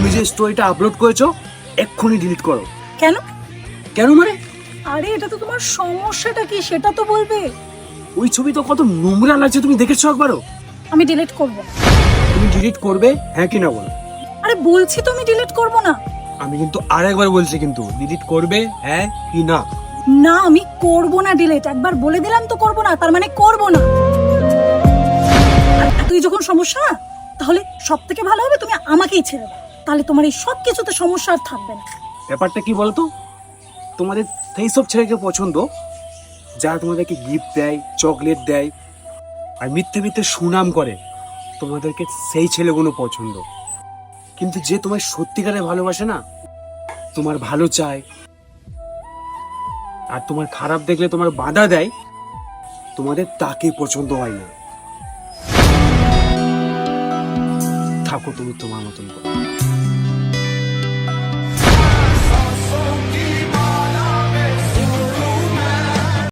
তুমি যে স্টোরিটা আপলোড করেছো এক্ষুনি ডিলিট করো। কেন? কেন মানে? আরে এটা তো তোমার সমস্যাটা কি সেটা তো বলবে। ওই ছবি তো কত নোংরা লাগছে, তুমি দেখেছো একবারও? আমি ডিলিট করব না। তুমি ডিলিট করবে হ্যাঁ কি না বলো? আরে বলছি তো আমি ডিলিট করব না। আমি কিন্তু আরেকবার বলছি, কিন্তু ডিলিট করবে হ্যাঁ কি না? না আমি করব না ডিলিট, একবার বলে দিলাম তো করব না, তার মানে করব না। আর তুই যখন সমস্যা না, তাহলে সব থেকে ভালো হবে তুমি আমাকেই ছেড়ে দাও, তাহলে তোমার এই সব কিছুতে সমস্যা আর থাকবে না। ব্যাপারটা কি বলতো, তোমাদের সেই সব ছেলেকে পছন্দ যারা তোমাদেরকে গিফট দেয়, চকলেট দেয় আর মিথ্যে মিথ্যে সুনাম করে, তোমাদেরকে সেই ছেলেগুলো পছন্দ। কিন্তু যে তোমায় সত্যিকারে ভালোবাসে না, তোমার ভালো চায় আর তোমার খারাপ দেখলে তোমার বাধা দেয়, তোমাদের তাকে পছন্দ হয় না। থাকো তুমি তোমার মতন করে।